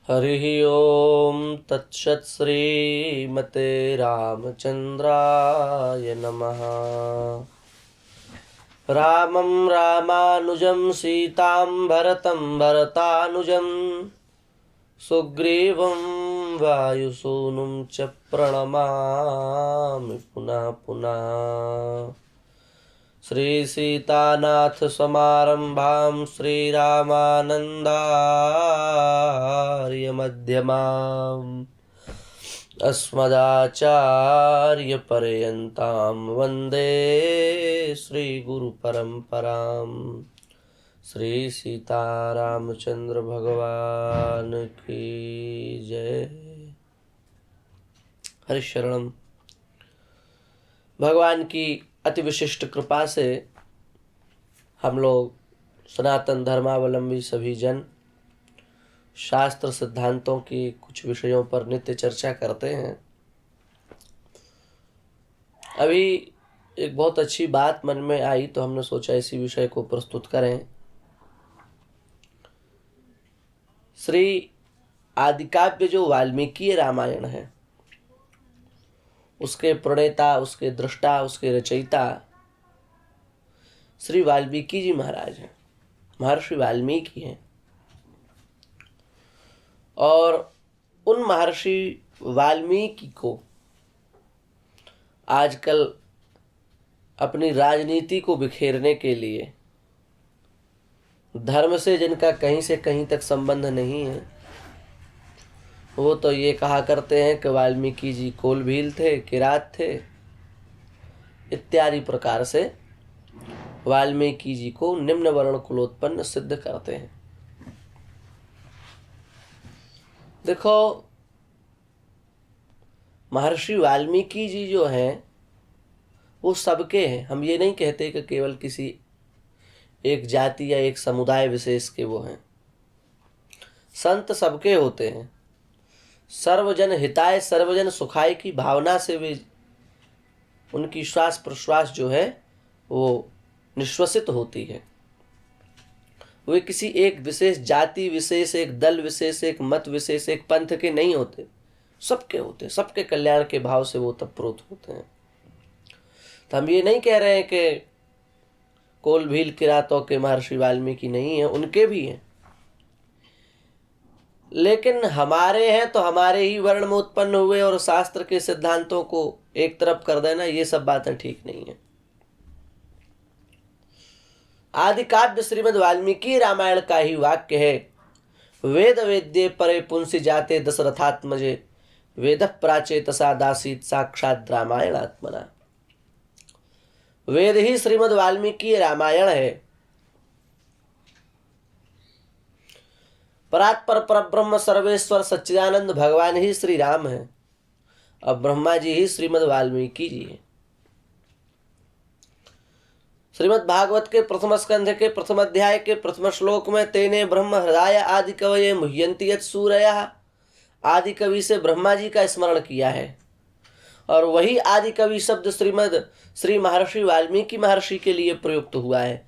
हरिः ओं तत्सत् श्रीमते रामचन्द्राय नमः। रामं रामानुजं सीतां भरतं भरतानुजं सुग्रीवं वायुसूनुं च प्रणमामि पुनः पुनः। श्रीसीतानाथ समारंभां श्रीरामानन्दार्य मध्यमाम् अस्मदाचार्यपर्यन्तां वन्दे श्रीगुरुपरम्पराम्। श्री सीतारामचंद्र भगवान की जय। हरिशरणम। भगवान की अति विशिष्ट कृपा से हम लोग सनातन धर्मावलंबी सभी जन शास्त्र सिद्धांतों की कुछ विषयों पर नित्य चर्चा करते हैं। अभी एक बहुत अच्छी बात मन में आई तो हमने सोचा इसी विषय को प्रस्तुत करें। श्री आदिकाव्य जो वाल्मीकि रामायण है, उसके प्रणेता, उसके दृष्टा, उसके रचयिता श्री वाल्मीकि जी महाराज हैं, महर्षि वाल्मीकि हैं। और उन महर्षि वाल्मीकि को आजकल अपनी राजनीति को बिखेरने के लिए, धर्म से जिनका कहीं से कहीं तक संबंध नहीं है, वो तो ये कहा करते हैं कि वाल्मीकि जी कोलभील थे, किरात थे, इत्यादि प्रकार से वाल्मीकि जी को निम्न वर्ण कुलोत्पन्न सिद्ध करते हैं। देखो, महर्षि वाल्मीकि जी जो हैं वो सबके हैं। हम ये नहीं कहते कि केवल किसी एक जाति या एक समुदाय विशेष के वो हैं। संत सबके होते हैं। सर्वजन हिताय सर्वजन सुखाय की भावना से वे, उनकी श्वास प्रश्वास जो है वो निश्वसित होती है। वे किसी एक विशेष जाति विशेष, एक दल विशेष, एक मत विशेष, एक पंथ के नहीं होते, सबके होते हैं। सबके कल्याण के भाव से वो तत्प्रोत होते हैं। तो हम ये नहीं कह रहे हैं कि कोलभील किरातों के महर्षि वाल्मीकि नहीं है, उनके भी हैं, लेकिन हमारे हैं तो हमारे ही वर्ण में उत्पन्न हुए और शास्त्र के सिद्धांतों को एक तरफ कर देना, ये सब बातें ठीक नहीं है। आदि काव्य श्रीमद् वाल्मीकि रामायण का ही वाक्य है, वेद वेद्ये परे पुंसी जाते दशरथात्मजे वेद प्राचेतसा दासीत साक्षात रामायणात्मना। वेद ही श्रीमद् वाल्मीकि रामायण है। परात्पर परब्रह्म सर्वेश्वर सच्चिदानंद भगवान ही श्री राम है और ब्रह्मा जी ही श्रीमद् वाल्मीकि जी है। श्रीमद् भागवत के प्रथम स्कंध के प्रथम अध्याय के प्रथम श्लोक में तेने ब्रह्म हृदय आदि कवये मुह्यन्ति यत् सूरयः, आदि कवि से ब्रह्मा जी का स्मरण किया है। और वही आदि कवि शब्द श्री महर्षि वाल्मीकि महर्षि के लिए प्रयुक्त हुआ है।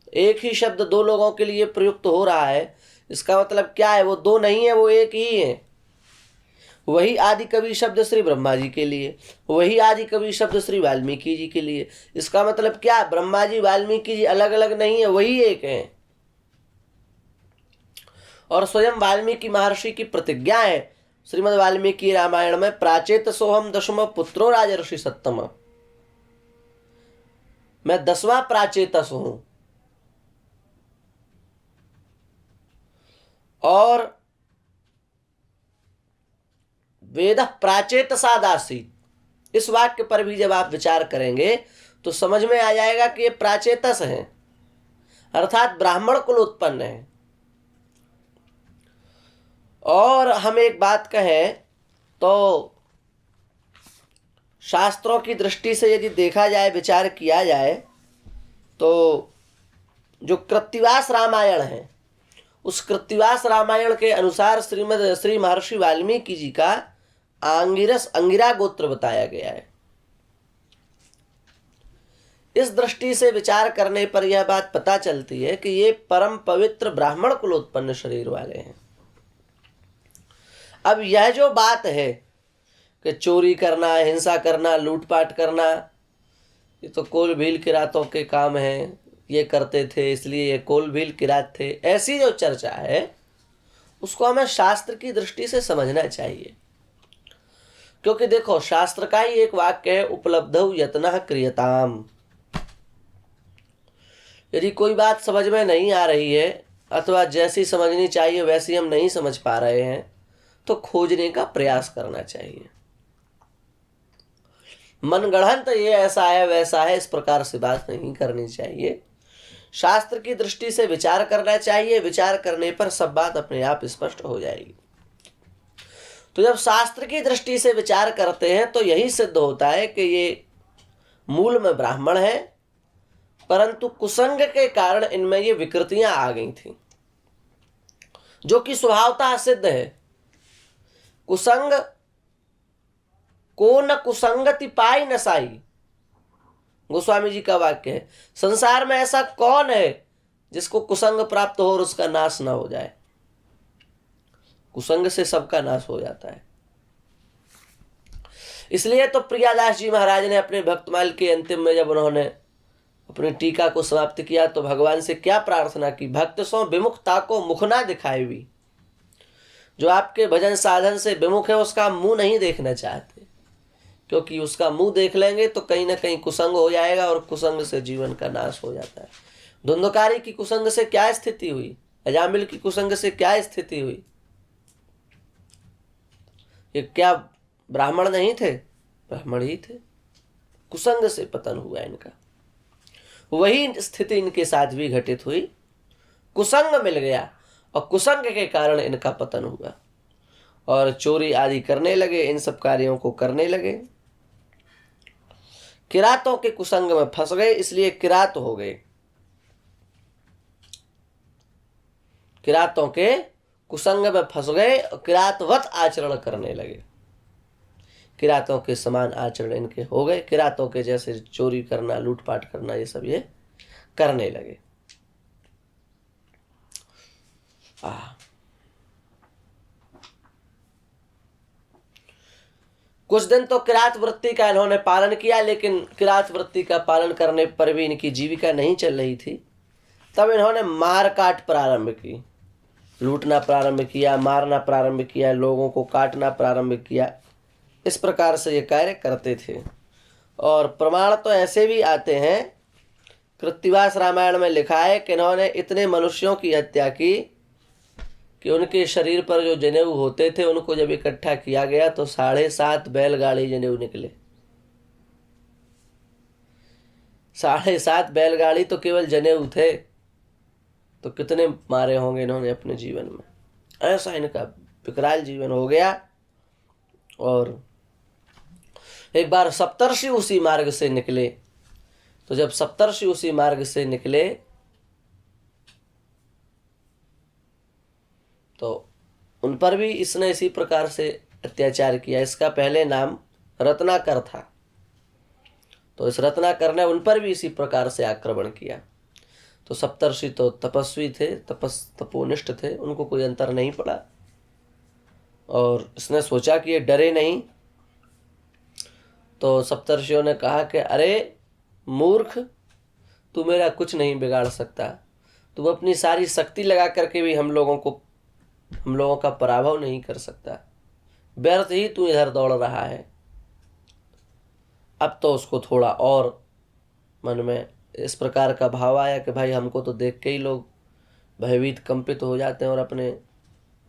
एक ही शब्द दो लोगों के लिए प्रयुक्त हो रहा है, इसका मतलब क्या है? वो दो नहीं है, वो एक ही है। वही आदि कवि शब्द श्री ब्रह्मा जी के लिए, वही आदि कवि शब्द श्री वाल्मीकि जी के लिए। इसका मतलब क्या? ब्रह्मा जी वाल्मीकि जी अलग अलग नहीं है, वही एक है। और स्वयं वाल्मीकि महर्षि की प्रतिज्ञा है श्रीमद् वाल्मीकि रामायण में, प्राचेत सोहम दशम पुत्रो राजर्षि सत्तम, मैं 10वां प्राचेतस हूं। और वेद प्राचेतसा दासीत, इस वाक्य पर भी जब आप विचार करेंगे तो समझ में आ जाएगा कि ये प्राचेतस हैं, अर्थात ब्राह्मण कुल उत्पन्न है। और हम एक बात कहें तो शास्त्रों की दृष्टि से यदि देखा जाए, विचार किया जाए, तो जो कृत्तिवास रामायण है, उस कृत्तिवास रामायण के अनुसार श्री महर्षि वाल्मीकि जी का अंगिरा गोत्र बताया गया है। इस दृष्टि से विचार करने पर यह बात पता चलती है कि ये परम पवित्र ब्राह्मण कुलोत्पन्न शरीर वाले हैं। अब यह जो बात है कि चोरी करना, हिंसा करना, लूटपाट करना, ये तो कोल भील किरातों के काम हैं, ये करते थे इसलिए ये कोल भील किरात थे, ऐसी जो चर्चा है उसको हमें शास्त्र की दृष्टि से समझना चाहिए। क्योंकि देखो, शास्त्र का ही एक वाक्य है, उपलब्धौ यत्नः क्रियताम। यदि कोई बात समझ में नहीं आ रही है अथवा जैसी समझनी चाहिए वैसी हम नहीं समझ पा रहे हैं तो खोजने का प्रयास करना चाहिए। मनगढ़ंत ये ऐसा है वैसा है इस प्रकार से बात नहीं करनी चाहिए। शास्त्र की दृष्टि से विचार करना चाहिए। विचार करने पर सब बात अपने आप स्पष्ट हो जाएगी। तो जब शास्त्र की दृष्टि से विचार करते हैं तो यही सिद्ध होता है कि ये मूल में ब्राह्मण है, परंतु कुसंग के कारण इनमें ये विकृतियां आ गई थी, जो कि स्वभावतः सिद्ध है। कुसंग को न कुसंगति पाई न साई, गोस्वामी जी का वाक्य है। संसार में ऐसा कौन है जिसको कुसंग प्राप्त हो और उसका नाश न हो जाए। कुसंग से सबका नाश हो जाता है। इसलिए तो प्रियादास जी महाराज ने अपने भक्तमाल के अंतिम में जब उन्होंने अपनी टीका को समाप्त किया तो भगवान से क्या प्रार्थना की, भक्त सो विमुखता को मुख ना दिखाए भी। जो आपके भजन साधन से विमुख है उसका मुंह नहीं देखना चाहते, क्योंकि उसका मुंह देख लेंगे तो कहीं ना कहीं कुसंग हो जाएगा और कुसंग से जीवन का नाश हो जाता है। धुंधकारी की कुसंग से क्या स्थिति हुई, अजामिल की कुसंग से क्या स्थिति हुई। ये क्या ब्राह्मण नहीं थे? ब्राह्मण ही थे। कुसंग से पतन हुआ इनका। वही स्थिति इनके साथ भी घटित हुई। कुसंग मिल गया और कुसंग के कारण इनका पतन हुआ और चोरी आदि करने लगे, इन सब कार्यों को करने लगे। किरातों के कुसंग में फंस गए, इसलिए किरात हो गए। किरातों के कुसंग में फंस गए और किरातवत आचरण करने लगे। किरातों के समान आचरण इनके हो गए। किरातों के जैसे चोरी करना, लूटपाट करना, ये सब ये करने लगे। कुछ दिन तो किरात वृत्ति का इन्होंने पालन किया, लेकिन किरात वृत्ति का पालन करने पर भी इनकी जीविका नहीं चल रही थी। तब इन्होंने मार काट प्रारंभ की, लूटना प्रारंभ किया, मारना प्रारंभ किया, लोगों को काटना प्रारंभ किया। इस प्रकार से ये कार्य करते थे। और प्रमाण तो ऐसे भी आते हैं, कृत्तिवास रामायण में लिखा है कि इन्होंने इतने मनुष्यों की हत्या की कि उनके शरीर पर जो जनेऊ होते थे उनको जब इकट्ठा किया गया तो 7.5 बैलगाड़ी जनेऊ निकले। 7.5 बैलगाड़ी तो केवल जनेऊ थे, तो कितने मारे होंगे इन्होंने अपने जीवन में। ऐसा इनका विकराल जीवन हो गया। और एक बार सप्तर्षि उसी मार्ग से निकले, तो जब सप्तर्षि उसी मार्ग से निकले तो उन पर भी इसने इसी प्रकार से अत्याचार किया। इसका पहले नाम रत्नाकर था, तो इस रत्नाकर ने उन पर भी इसी प्रकार से आक्रमण किया। तो सप्तर्षि तो तपस्वी थे, तपोनिष्ठ थे, उनको कोई अंतर नहीं पड़ा। और इसने सोचा कि ये डरे नहीं। तो सप्तर्षियों ने कहा कि अरे मूर्ख, तू मेरा कुछ नहीं बिगाड़ सकता, तू अपनी सारी शक्ति लगा करके भी हम लोगों का पराभव नहीं कर सकता, व्यर्थ ही तू इधर दौड़ रहा है। अब तो उसको थोड़ा और मन में इस प्रकार का भाव आया कि भाई हमको तो देख के ही लोग भयभीत कंपित हो जाते हैं और अपने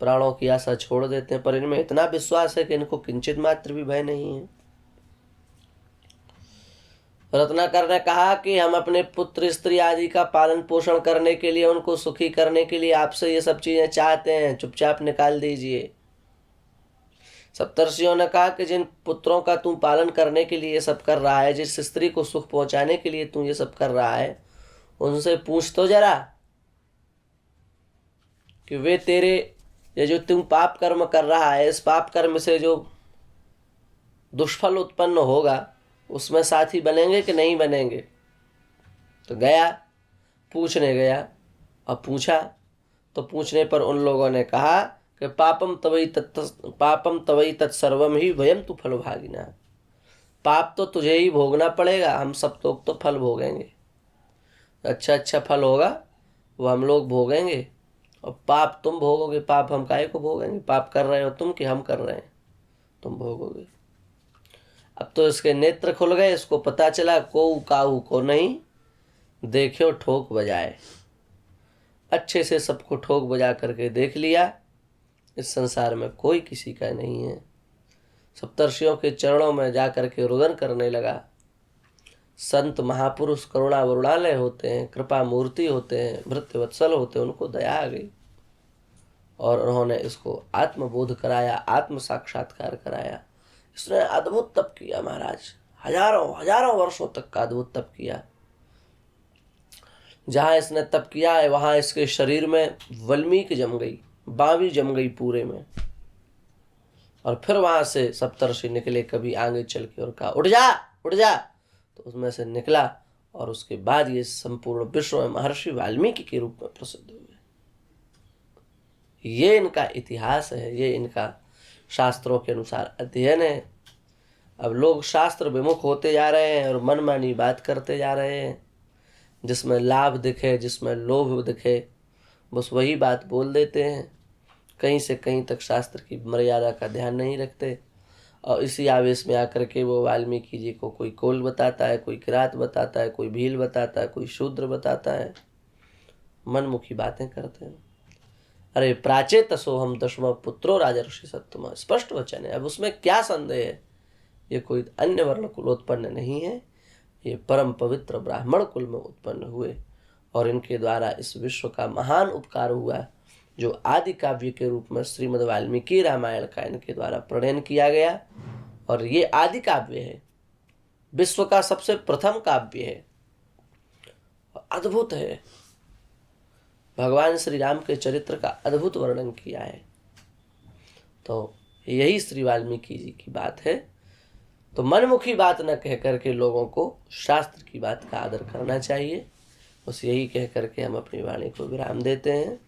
प्राणों की आशा छोड़ देते हैं, पर इनमें इतना विश्वास है कि इनको किंचित मात्र भी भय नहीं है। रत्नाकर ने कहा कि हम अपने पुत्र स्त्री आदि का पालन पोषण करने के लिए, उनको सुखी करने के लिए आपसे ये सब चीजें चाहते हैं, चुपचाप निकाल दीजिए। सप्तर्षियों ने कहा कि जिन पुत्रों का तू पालन करने के लिए ये सब कर रहा है, जिस स्त्री को सुख पहुंचाने के लिए तू ये सब कर रहा है, उनसे पूछ तो जरा कि वे तेरे ये जो तुम पाप कर्म कर रहा है, इस पाप कर्म से जो दुष्फल उत्पन्न होगा उसमें साथी बनेंगे कि नहीं बनेंगे। तो गया, पूछने गया और पूछा, तो पूछने पर उन लोगों ने कहा कि कि पापम तवई तत्सर्वम ही वयम तु फल भागिना। पाप तो तुझे ही भोगना पड़ेगा, हम सब लोग तो फल भोगेंगे। अच्छा अच्छा फल होगा वो हम लोग भोगेंगे, और पाप तुम भोगोगे। पाप हम काहे को भोगेंगे? पाप कर रहे हो तुम कि हम कर रहे हैं? तुम भोगोगे। अब तो इसके नेत्र खुल गए, इसको पता चला को काहू को नहीं, देखियो ठोक बजाए। अच्छे से सबको ठोक बजा करके देख लिया, इस संसार में कोई किसी का नहीं है। सप्तर्षियों के चरणों में जाकर के रुदन करने लगा। संत महापुरुष करुणा वरुणालय होते हैं, कृपा मूर्ति होते हैं, भृत्यवत्सल होते हैं, उनको दया आ गई और उन्होंने इसको आत्मबोध कराया, आत्म साक्षात्कार कराया। इसने अद्भुत तप किया महाराज, हजारों हजारों वर्षों तक का अद्भुत तप किया। जहां इसने तप किया है वहां इसके शरीर में वल्मीक जम गई, बावी जम गई पूरे में। और फिर वहां से सप्तर्षि निकले, कभी आगे चल के और कहा उठ जा उठ जा, तो उसमें से निकला और उसके बाद ये संपूर्ण विश्व में महर्षि वाल्मीकि के रूप में प्रसिद्ध हुए। ये इनका इतिहास है, ये इनका शास्त्रों के अनुसार अध्ययन है। अब लोग शास्त्र विमुख होते जा रहे हैं और मनमानी बात करते जा रहे हैं, जिसमें लाभ दिखे, जिसमें लोभ दिखे, बस वही बात बोल देते हैं। कहीं से कहीं तक शास्त्र की मर्यादा का ध्यान नहीं रखते, और इसी आवेश में आकर के वो वाल्मीकि जी को कोई कोल बताता है, कोई किरात बताता है, कोई भील बताता है, कोई शूद्र बताता है, मनमुखी बातें करते हैं। अरे प्राचेत सोहम दशम पुत्रो राजर्षि सत्तम, स्पष्ट वचन है। अब उसमें क्या संदेह है? ये कोई अन्य वर्ण कुलोत्पन्न नहीं है, ये परम पवित्र ब्राह्मण कुल में उत्पन्न हुए और इनके द्वारा इस विश्व का महान उपकार हुआ, जो आदि काव्य के रूप में श्रीमद् वाल्मीकि रामायण का इनके द्वारा प्रणयन किया गया। और ये आदि काव्य है, विश्व का सबसे प्रथम काव्य है, अद्भुत है। भगवान श्री राम के चरित्र का अद्भुत वर्णन किया है। तो यही श्री वाल्मीकि जी की बात है। तो मनमुखी बात न कह करके लोगों को शास्त्र की बात का आदर करना चाहिए। बस यही कह करके हम अपनी वाणी को विराम देते हैं।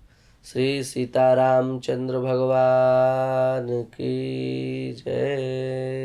श्री सीतारामचंद्र भगवान की जय।